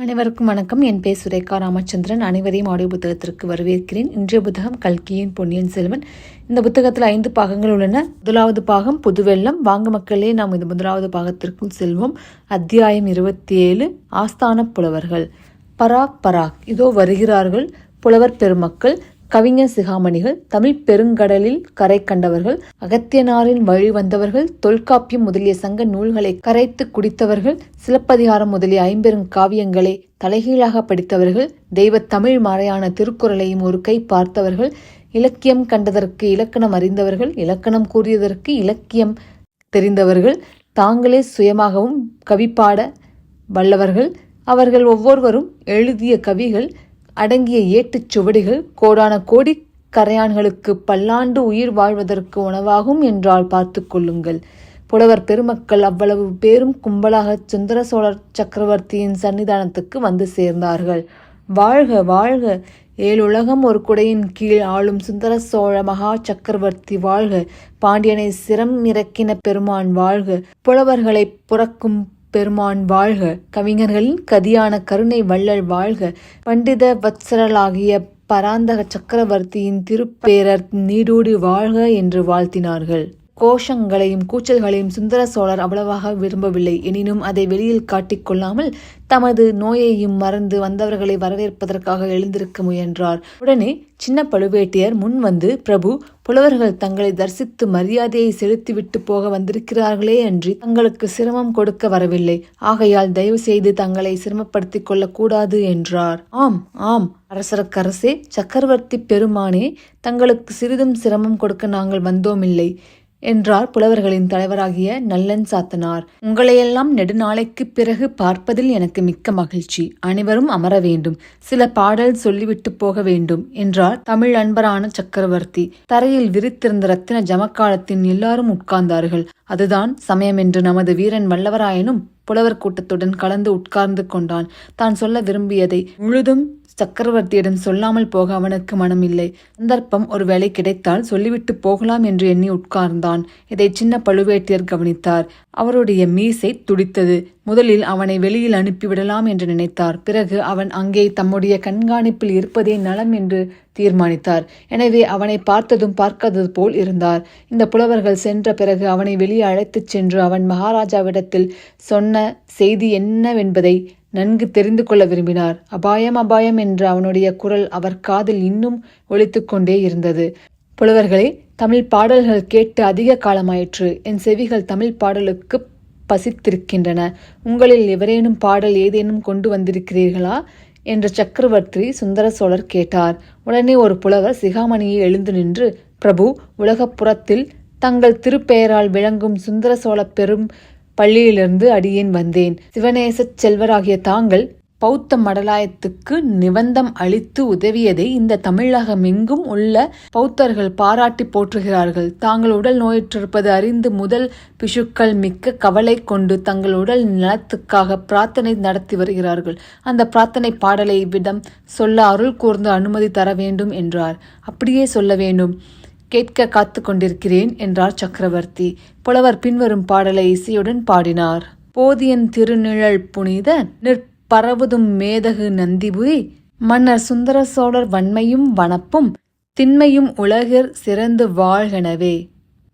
அனைவருக்கும் வணக்கம். என் பேர் சுரேகா ராமச்சந்திரன். அனைவரையும் ஆடியோ புத்தகத்திற்கு வரவேற்கிறேன். இன்றைய புத்தகம் கல்கியின் பொன்னியின் செல்வன். இந்த புத்தகத்தில் 5 பாகங்கள் உள்ளன. முதலாவது பாகம் புதுவெள்ளம். வாங்க மக்களே, நாம் இந்த முதலாவது பாகத்திற்குள் செல்வோம். அத்தியாயம் 27. ஆஸ்தான புலவர்கள். பராக் பராக், இதோ வருகிறார்கள் புலவர் பெருமக்கள், கவிஞர் சிகாமணிகள், தமிழ் பெருங்கடலில் கரை கண்டவர்கள், அகத்தியனாரின் வழி வந்தவர்கள், தொல்காப்பியம் முதலிய சங்க நூல்களை கரைத்து குடித்தவர்கள், சிலப்பதிகாரம் முதலிய 50 காவியங்களை தலைகீழாக படித்தவர்கள், தெய்வ தமிழ் மறையான திருக்குறளையும் ஒரு கை பார்த்தவர்கள், இலக்கியம் கண்டதற்கு இலக்கணம் அறிந்தவர்கள், இலக்கணம் கூறியதற்கு இலக்கியம் தெரிந்தவர்கள், தாங்களே சுயமாகவும் கவிப்பாட வல்லவர்கள், அவர்கள் ஒவ்வொருவரும் எழுதிய கவிகள் அடங்கிய ஏட்டுச் சுவடிகள் கோடான கோடி கரையான்களுக்கு பல்லாண்டு உயிர் வாழ்வதற்கு உணவாகும் என்றால் பார்த்து கொள்ளுங்கள். புலவர் பெருமக்கள் அவ்வளவு பேரும் கும்பலாக சுந்தர சோழர் சக்கரவர்த்தியின் சன்னிதானத்துக்கு வந்து சேர்ந்தார்கள். வாழ்க வாழ்க, ஏழுலகம் ஒரு குடையின் கீழ் ஆளும் சுந்தர சோழ மகா சக்கரவர்த்தி வாழ்க, பாண்டியனை சிரம் இறக்கின பெருமான் வாழ்க, புலவர்களை புறக்கும் பெருமான் வாழ்க, கவிஞர்களின் கதியான கருணை வள்ளல் வாழ்க, பண்டித வத்சரலாகிய பராந்தக சக்கரவர்த்தியின் திருப்பேரர் நீடூடி வாழ்க என்று வாழ்த்தினார்கள். கோஷங்களையும் கூச்சல்களையும் சுந்தர சோழர் அவ்வளவாக விரும்பவில்லை. எனினும் அதை வெளியில் காட்டிக்கொள்ளாமல் தமது நோயையும் மறந்து வந்தவர்களை வரவேற்பதற்காக எழுந்திருக்க முயன்றார். உடனே சின்ன பழுவேட்டையர் முன் வந்து, பிரபு, புலவர்கள் தங்களை தரிசித்து மரியாதையை செலுத்திவிட்டு போக வந்திருக்கிறார்களே அன்றி தங்களுக்கு சிரமம் கொடுக்க வரவில்லை. ஆகையால் தயவு செய்து தங்களை சிரமப்படுத்திக் கொள்ளக்கூடாது என்றார். ஆம் ஆம் அரசரக்கரசே, சக்கரவர்த்தி பெருமானே, தங்களுக்கு சிறிதும் சிரமம் கொடுக்க நாங்கள் வந்தோமில்லை என்றார் புலவர்களின் தலைவராகிய நல்லன் சாத்தனார். உங்களையெல்லாம் நெடுநாளைக்கு பிறகு பார்ப்பதில் எனக்கு மிக்க மகிழ்ச்சி. அனைவரும் அமர வேண்டும். சில பாடல் சொல்லிவிட்டு போக வேண்டும் என்றார் தமிழ் அன்பரான சக்கரவர்த்தி. தரையில் விரித்திருந்த ரத்தின ஜமக்காலத்தின் எல்லாரும் உட்கார்ந்தார்கள். அதுதான் சமயம் என்று நமது வீரன் வல்லவராயனும் புலவர் கூட்டத்துடன் கலந்து உட்கார்ந்து கொண்டான். தான் சொல்ல விரும்பியதை முழுதும் சக்கரவர்த்தியிடம் சொல்லாமல் போக அவனுக்கு மனமில்லை. சந்தர்ப்பம் ஒருவேளை கிடைத்தால் சொல்லிவிட்டு போகலாம் என்று எண்ணி உட்கார்ந்தான். இதை சின்ன பழுவேட்டையர் கவனித்தார். அவருடைய மீசை துடித்தது. முதலில் அவனை வெளியில் அனுப்பிவிடலாம் என்று நினைத்தார். பிறகு அவன் அங்கே தம்முடைய கண்காணிப்பில் இருப்பதே நலம் என்று தீர்மானித்தார். எனவே அவனை பார்த்ததும் பார்க்காதது போல் இருந்தார். இந்த புலவர்கள் சென்ற பிறகு அவனை வெளியே அழைத்துச் சென்று அவன் மகாராஜாவிடத்தில் சொன்ன செய்தி என்னவென்பதை நன்கு தெரிந்து கொள்ள விரும்பினார். அபாயம் அபாயம் என்ற அவனுடைய குரல் அவர் காதில் இன்னும் ஒலித்து கொண்டே இருந்தது. புலவர்களே, தமிழ் பாடல்கள் கேட்டு அதிக காலமாயிற்று. என் செவிகள் தமிழ் பாடலுக்கு பசித்திருக்கின்றன. உங்களில் எவரேனும் பாடல் ஏதேனும் கொண்டு வந்திருக்கிறீர்களா என்று சக்கரவர்த்தி சுந்தர சோழர் கேட்டார். உடனே ஒரு புலவர் சிகாமணியை எழுந்து நின்று, பிரபு, உலகப்புறத்தில் தங்கள் திருப்பெயரால் விளங்கும் சுந்தர சோழ பெரும் பள்ளியிலிருந்து அடியேன் வந்தேன். சிவநேசச் செல்வராகிய தாங்கள் பௌத்த மடலாயத்துக்கு நிபந்தம் அளித்து உதவியதை இந்த தமிழகம் எங்கும் உள்ள பௌத்தர்கள் பாராட்டி போற்றுகிறார்கள். தாங்கள் உடல் நோயுற்றிருப்பது அறிந்து முதல் பிஷுக்கள் மிக்க கவலை கொண்டு தங்கள் உடல் நலத்துக்காக பிரார்த்தனை நடத்தி வருகிறார்கள். அந்த பிரார்த்தனை பாடலை இவ்விடம் சொல்ல அருள் கூர்ந்து அனுமதி தர வேண்டும் என்றார். அப்படியே சொல்ல வேண்டும், கேட்க காத்து கொண்டிருக்கிறேன் என்றார் சக்கரவர்த்தி. புலவர் பின்வரும் பாடலை இசையுடன் பாடினார். போதியன் திருநிழல் புனித நிற்பரவுதும் மேதகு நந்திபுரி, மன்னர் சுந்தர சோழர் வன்மையும் வனப்பும் திண்மையும் உலகிற் சிறந்து வாழ்கனவே.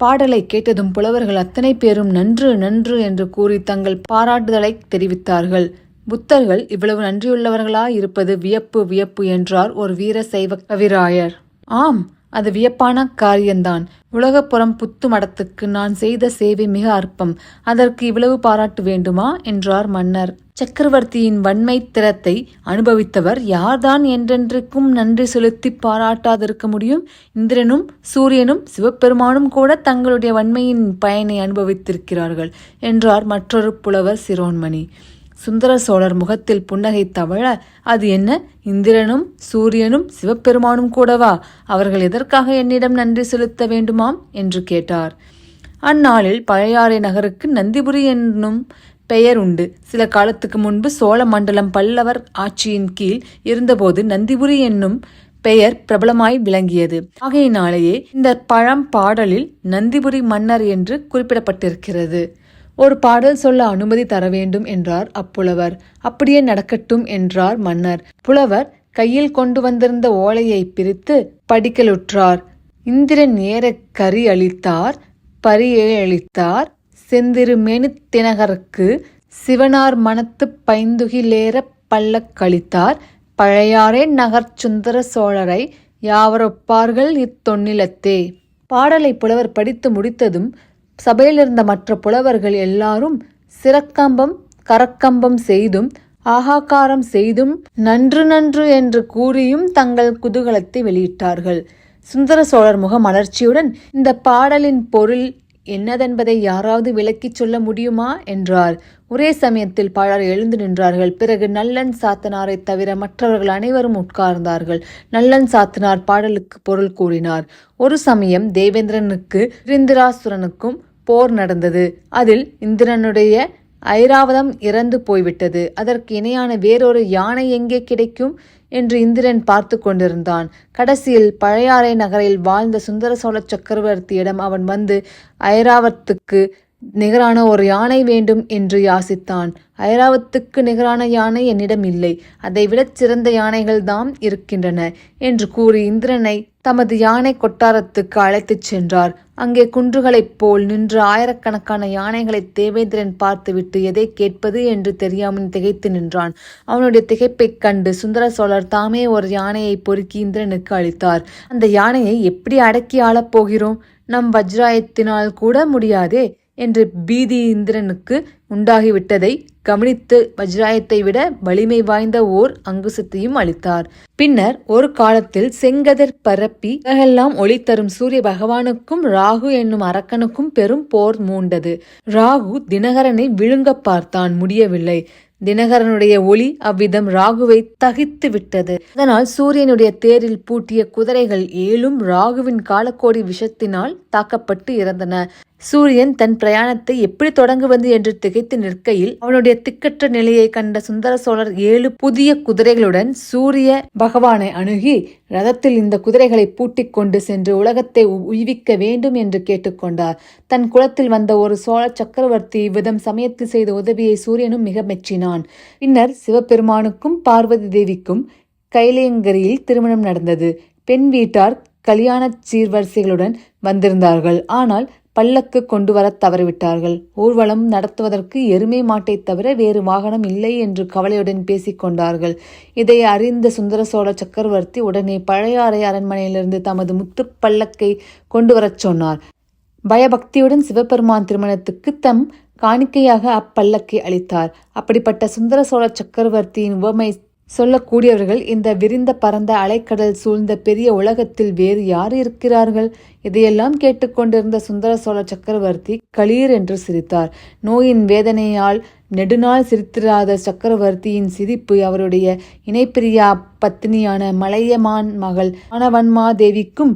பாடலை கேட்டதும் புலவர்கள் அத்தனை பேரும் நன்று நன்று என்று கூறி தங்கள் பாராட்டுதலை தெரிவித்தார்கள். புத்தர்கள் இவ்வளவு நன்றியுள்ளவர்களா இருப்பது வியப்பு வியப்பு என்றார் ஒரு வீர சைவ கவிராயர். ஆம், அது வியப்பான காரியந்தான். உலகப்புறம் புத்து மடத்துக்கு நான் செய்த சேவை மிக அற்பம். அதற்கு இவ்வளவு பாராட்டு வேண்டுமா என்றார் மன்னர். சக்கரவர்த்தியின் வன்மை திறத்தை அனுபவித்தவர் யார்தான் என்றென்றைக்கும் நன்றி செலுத்தி பாராட்டாதிருக்க முடியும்? இந்திரனும் சூரியனும் சிவபெருமானும் கூட தங்களுடைய வன்மையின் பயனை அனுபவித்திருக்கிறார்கள் என்றார் மற்றொரு புலவர் சிரோன்மணி. சுந்தர சோழர் முகத்தில் புன்னகை தவழ, அது என்ன, இந்திரனும் சூரியனும் சிவபெருமானும் கூடவா? அவர்கள் எதற்காக என்னிடம் நன்றி செலுத்த வேண்டுமாம் என்று கேட்டார். அந்நாளில் பழையாறை நகருக்கு நந்திபுரி என்னும் பெயர் உண்டு. சில காலத்துக்கு முன்பு சோழ மண்டலம் பல்லவர் ஆட்சியின் கீழ் இருந்தபோது நந்திபுரி என்னும் பெயர் பிரபலமாய் விளங்கியது. ஆகையினாலேயே இந்த பழம் பாடலில் நந்திபுரி மன்னர் என்று குறிப்பிடப்பட்டிருக்கிறது. ஒரு பாடல் சொல்ல அனுமதி தர வேண்டும் என்றார் அப்புலவர். அப்படியே நடக்கட்டும் என்றார் மன்னர். புலவர் கையில் கொண்டு வந்திருந்த ஓலையை பிரித்து படிக்கலுற்றார். இந்திரன் ஏற கரி அளித்தார், பரியளித்தார், செந்திருமேனி தினகருக்கு சிவனார் மனத்துப் பைந்துகிலேற பல்லக்களித்தார், பழையாறே நகர் சுந்தர சோழரை யாவரொப்பார்கள் இத்தொன்னிலத்தே. பாடலை புலவர் படித்து முடித்ததும் சபையிலிருந்த மற்ற புலவர்கள் எல்லாரும் சிறக்கம்பம் கரக்கம்பம் செய்தும் ஆகாக்காரம் செய்தும் நன்று நன்று என்று கூறியும் தங்கள் குதூகலத்தை வெளியிட்டார்கள். சுந்தர சோழர் முக மலர்ச்சியுடன் இந்த பாடலின் பொருள் என்னதென்பதை யாராவது விளக்கிச் சொல்ல முடியுமா என்றார். ஒரே சமயத்தில் பலர் எழுந்து நின்றார்கள். பிறகு நல்லன் சாத்தனாரை தவிர மற்றவர்கள் அனைவரும் உட்கார்ந்தார்கள். நல்லன் சாத்தனார் பாடலுக்கு பொருள் கூறினார். ஒரு சமயம் தேவேந்திரனுக்கு இந்திராசுரனுக்கும் போர் நடந்தது. அதில் இந்திரனுடைய ஐராவதம் இறந்து போய்விட்டது. அதற்கு இணையான வேறொரு யானை எங்கே கிடைக்கும் என்று இந்திரன் பார்த்து கொண்டிருந்தான். கடைசியில் பழையாறை நகரில் வாழ்ந்த சுந்தர சோழ சக்கரவர்த்தியிடம் அவன் வந்து ஐராவத்துக்கு நிகரான ஒரு யானை வேண்டும் என்று யாசித்தான். ஐராவத்துக்கு நிகரான யானை என்னிடம் இல்லை, அதைவிடச் சிறந்த யானைகள் தாம் இருக்கின்றன என்று கூறி இந்திரனை தமது யானை கொட்டாரத்துக்கு அழைத்துச் சென்றார். அங்கே குன்றுகளைப் போல் நின்று ஆயிரக்கணக்கான யானைகளை தேவேந்திரன் பார்த்துவிட்டு எதை கேட்பது என்று தெரியாமல் திகைத்து நின்றான். அவனுடைய திகைப்பைக் கண்டு சுந்தர சோழர் தாமே ஒரு யானையை பொறுக்கி இந்திரனுக்கு அளித்தார். அந்த யானையை எப்படி அடக்கி ஆளப்போகிறோம்? நம் வஜ்ராயத்தினால் கூட முடியாதே என்று பீதி இந்திரனுக்கு உண்டாகிவிட்டதை கவனித்து வஜ்ராயத்தை விட வலிமை வாய்ந்த ஓர் அங்குசத்தையும் அளித்தார். பின்னர் ஒரு காலத்தில் செங்கதிர் பரப்பி உலகெல்லாம் ஒளி தரும் சூரிய பகவானுக்கும் ராகு என்னும் அரக்கனுக்கும் பெரும் போர் மூண்டது. ராகு தினகரனை விழுங்க பார்த்தான், முடியவில்லை. தினகரனுடைய ஒளி அவ்விதம் ராகுவை தகித்து விட்டது. அதனால் சூரியனுடைய தேரில் பூட்டிய குதிரைகள் 7 ராகுவின் காலக்கோடி விஷத்தினால் தாக்கப்பட்டு இறந்தன. சூரியன் தன் பிரயாணத்தை எப்படி தொடங்குவது என்று திகைத்து நிற்கையில் அவனுடைய திக்கற்ற நிலையை கண்ட சுந்தர சோழர் 7 புதிய குதிரைகளுடன் சூரிய பகவானை அணுகி ரதத்தில் இந்த குதிரைகளை பூட்டிக் கொண்டு சென்று உலகத்தை உய்விக்க வேண்டும் என்று கேட்டுக்கொண்டார். தன் குலத்தில் வந்த ஒரு சோழ சக்கரவர்த்தி இவ்விதம் சமயத்தில் செய்த உதவியை சூரியனும் மிக மெச்சினான். பின்னர் சிவபெருமானுக்கும் பார்வதி தேவிக்கும் கைலேயங்கரியில் திருமணம் நடந்தது. பெண் வீட்டார் கல்யாண சீர்வரிசைகளுடன் வந்திருந்தார்கள். ஆனால் பல்லக்கு கொண்டு வர தவறிவிட்டார்கள். ஊர்வலம் நடத்துவதற்கு எருமை மாட்டை தவிர வேறு வாகனம் இல்லை என்று கவலையுடன் பேசிக்கொண்டார்கள். இதை அறிந்த சுந்தர சோழ சக்கரவர்த்தி உடனே பழையாறை அரண்மனையிலிருந்து தமது முத்து பல்லக்கை கொண்டு வரச் சொன்னார். பயபக்தியுடன் சிவபெருமான் திருமணத்துக்கு தம் காணிக்கையாக அப்பல்லக்கை அளித்தார். அப்படிப்பட்ட சுந்தர சோழ சக்கரவர்த்தியின் உவமை சொல்லக்கூடியவர்கள் இந்த விரிந்த பரந்த அலைக்கடல் சூழ்ந்த பெரிய உலகத்தில் வேறு யார் இருக்கிறார்கள்? இதையெல்லாம் கேட்டுக்கொண்டிருந்த சுந்தர சோழ சக்கரவர்த்தி களீர் என்று சிரித்தார். நோயின் வேதனையால் நெடுநாள் சிரித்திராத சக்கரவர்த்தியின் சிரிப்பு அவருடைய இணைப்பிரியா பத்தினியான மலையமான் மகள் மானவன்மாதேவிக்கும்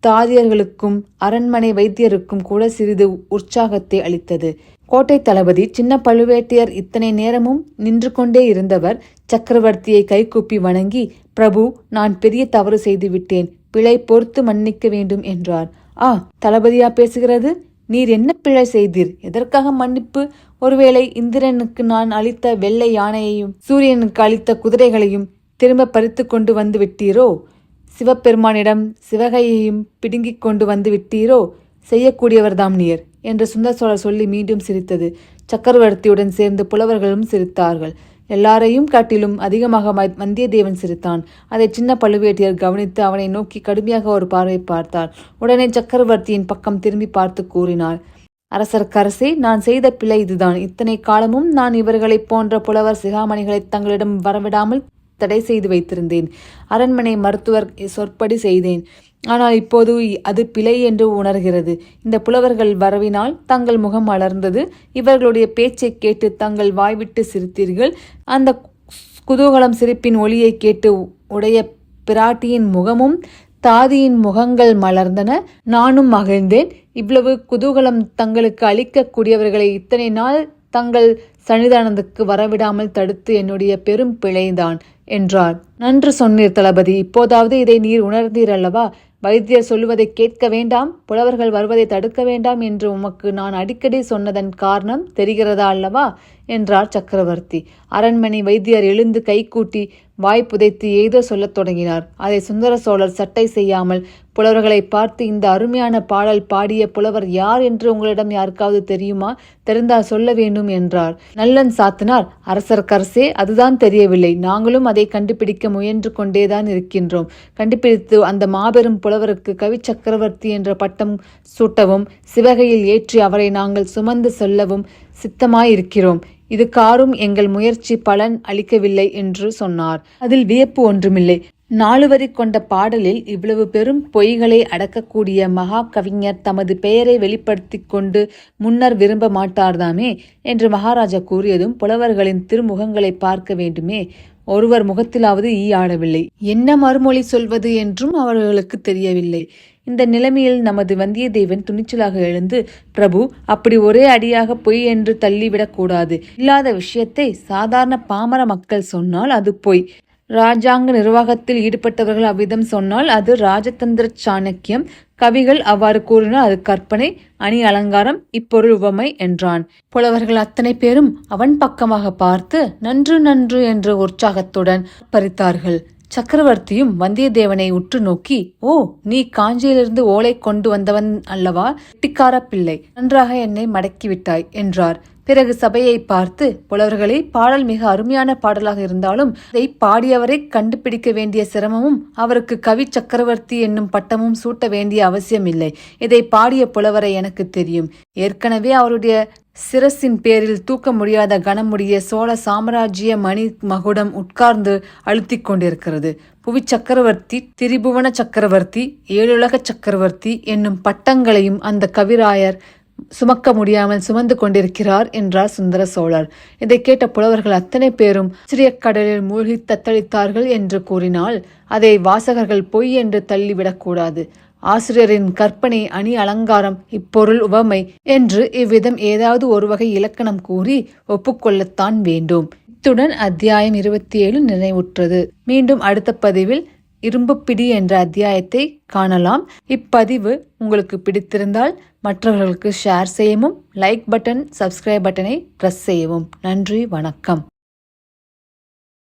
தாதியர்களுக்கும் அரண்மனை வைத்தியருக்கும் கூட சிறிது உற்சாகத்தை அளித்தது. கோட்டை தளபதி சின்ன பழுவேட்டையர் இத்தனை நேரமும் நின்று கொண்டே இருந்தவர் சக்கரவர்த்தியை கைகூப்பி வணங்கி, பிரபு, நான் பெரிய தவறு செய்துவிட்டேன், பிழை பொறுத்து மன்னிக்க வேண்டும் என்றார். தளபதியா பேசுகிறது? நீர் என்ன பிழை செய்தீர்? எதற்காக மன்னிப்பு? ஒருவேளை இந்திரனுக்கு நான் அளித்த வெள்ளை யானையையும் சூரியனுக்கு அளித்த குதிரைகளையும் திரும்ப பறித்து கொண்டு வந்து விட்டீரோ? சிவபெருமானிடம் சிவகையையும் பிடுங்கிக் கொண்டு வந்து விட்டீரோ? செய்யக்கூடியவர்தாம் நீர் என்று சுந்தர சோழர் சொல்லி மீண்டும் சிரித்தது. சக்கரவர்த்தியுடன் சேர்ந்து புலவர்களும் சிரித்தார்கள். எல்லாரையும் காட்டிலும் அதிகமாக வந்தியத்தேவன் சிரித்தான். அதை சின்ன பழுவேட்டையர் கவனித்து அவனை நோக்கி கடுமையாக ஒரு பார்வை பார்த்தார். உடனே சக்கரவர்த்தியின் பக்கம் திரும்பி பார்த்து கூறினார், அரசர்க்கரசே, நான் செய்த பிழை இதுதான். இத்தனை காலமும் நான் இவர்களைப் போன்ற புலவர் சிகாமணிகளை தங்களிடம் வரவிடாமல் தடை செய்து வைத்திருந்தேன். அரண்மனை மருத்துவர் சொற்படி செய்தேன். ஆனால் இப்போது அது பிழை என்று உணர்கிறது. இந்த புலவர்கள் வரவினால் தங்கள் முகம் மலர்ந்தது. இவர்களுடைய பேச்சை கேட்டு தங்கள் வாய்விட்டு சிரித்தீர்கள். அந்த குதூகலம் சிரிப்பின் ஒளியை கேட்டு உடைய பிராட்டியின் முகமும் தாதியின் முகங்கள் மலர்ந்தன. நானும் மகிழ்ந்தேன். இவ்வளவு குதூகலம் தங்களுக்கு அளிக்கக்கூடியவர்களை இத்தனை நாள் தங்கள் சன்னிதானத்துக்கு வரவிடாமல் தடுத்து என்னுடைய பெரும் பிழைதான் என்றார். நன்று சொன்னீர் தளபதி. இப்போதாவது இதை நீர் உணர்ந்தீர் அல்லவா? வைத்தியர் சொல்லுவதை கேட்க வேண்டாம், புலவர்கள் வருவதை தடுக்க வேண்டாம் என்று உமக்கு நான் அடிக்கடி சொன்னதன் காரணம் தெரிகிறதா அல்லவா என்றார் சக்கரவர்த்தி. அரண்மனை வைத்தியர் எழுந்து கைகூட்டி வாய் புதைத்து ஏதோ சொல்லத் தொடங்கினார். அதை சுந்தர சோழர் சட்டை செய்யாமல் புலவர்களை பார்த்து, இந்த அருமையான பாடல் பாடிய புலவர் யார் என்று உங்களிடம் யாருக்காவது தெரியுமா? தெரிந்தால் சொல்ல வேண்டும் என்றார். நல்லன் சாத்தனார், அரசர்க்கரசே, அதுதான் தெரியவில்லை. நாங்களும் அதை கண்டுபிடிக்க முயன்று கொண்டேதான் இருக்கின்றோம். கண்டுபிடித்து அந்த மாபெரும் புலவருக்கு கவி சக்கரவர்த்தி என்ற பட்டம் சூட்டவும் சிவகையில் ஏற்றி அவரை நாங்கள் சுமந்து செல்லவும் சித்தமாயிருக்கிறோம். இதுக்காரும் எங்கள் முயற்சி பலன் அளிக்கவில்லை என்று சொன்னார். அதில் வியப்பு ஒன்றுமில்லை. 4 வரி கொண்ட பாடலில் இவ்வளவு பெரும் பொய்களை அடக்கக்கூடிய மகா கவிஞர் தமது பெயரை வெளிப்படுத்தி கொண்டு முன்னர் விரும்ப மாட்டார்தாமே என்று மகாராஜா கூறியதும் புலவர்களின் திருமுகங்களை பார்க்க வேண்டுமே. ஒருவர் முகத்திலாவது ஈ ஆடவில்லை. என்ன மறுமொழி சொல்வது என்றும் அவர்களுக்கு தெரியவில்லை. இந்த நிலைமையில் நமது வந்தியத்தேவன் துணிச்சலாக எழுந்து, பிரபு, அப்படி ஒரே அடியாக பொய் என்று தள்ளிவிடக்கூடாது. இல்லாத விஷயத்தை சாதாரண பாமர மக்கள் சொன்னால் அது பொய். ராஜாங்க நிர்வாகத்தில் ஈடுபட்டவர்கள் அவ்விதம் சொன்னால் அது ராஜதந்திர சாணக்கியம். கவிகள் அவ்வாறு கூறினால் அது கற்பனை, அணி அலங்காரம், இப்பொருள் உவமை என்றான். புலவர்கள் அத்தனை பேரும் அவன் பக்கமாக பார்த்து நன்று நன்று என்ற உற்சாகத்துடன் பறித்தார்கள். சக்கரவர்த்தியும் வந்தியத்தேவனை உற்று நோக்கி, ஓ, நீ காஞ்சியிலிருந்து ஓலை கொண்டு வந்தவன் அல்லவா? கெட்டிக்கார பிள்ளை, நன்றாக என்னை மடக்கிவிட்டாய் என்றார். பிறகு சபையை பார்த்து, புலவர்களே, பாடல் மிக அருமையான பாடலாக இருந்தாலும் அதை பாடியவரை கண்டுபிடிக்க வேண்டிய சிரமமும் அவருக்கு கவி சக்கரவர்த்தி என்னும் பட்டமும் சூட்ட வேண்டிய அவசியமில்லை. இதை பாடிய புலவரை எனக்கு தெரியும். ஏற்கனவே அவருடைய சிரசின் பேரில் தூக்க முடியாத கனமுடைய சோழ சாம்ராஜ்ய மணி மகுடம் உட்கார்ந்து அழுத்தி கொண்டிருக்கிறது. புவி சக்கரவர்த்தி, திரிபுவன சக்கரவர்த்தி, ஏழுலக சக்கரவர்த்தி என்னும் பட்டங்களையும் அந்த கவிராயர் சுமக்க முடியாமல் சுமந்து கொண்டிருக்கிறார் என்றார் சுந்தர சோழர். இதை கேட்ட புலவர்கள் அத்தனை பேரும் சிறியக்கடலில் மூழ்கி தத்தளித்தார்கள் என்று கூறினால் அதை வாசகர்கள் பொய் என்று தள்ளிவிடக்கூடாது. ஆசிரியரின் கற்பனை, அணி அலங்காரம், இப்பொருள் உவமை என்று இவ்விதம் ஏதாவது ஒரு வகை இலக்கணம் கூறி ஒப்புக்கொள்ளத்தான் வேண்டும். இத்துடன் அத்தியாயம் 27 நிறைவுற்றது. மீண்டும் அடுத்த பதிவில் இரும்புப்பிடி என்ற அத்தியாயத்தை காணலாம். இப்பதிவு உங்களுக்கு பிடித்திருந்தால் மற்றவர்களுக்கு ஷேர் செய்யவும், லைக் பட்டன், சப்ஸ்கிரைப் பட்டனை பிரஸ் செய்யவும். நன்றி, வணக்கம்.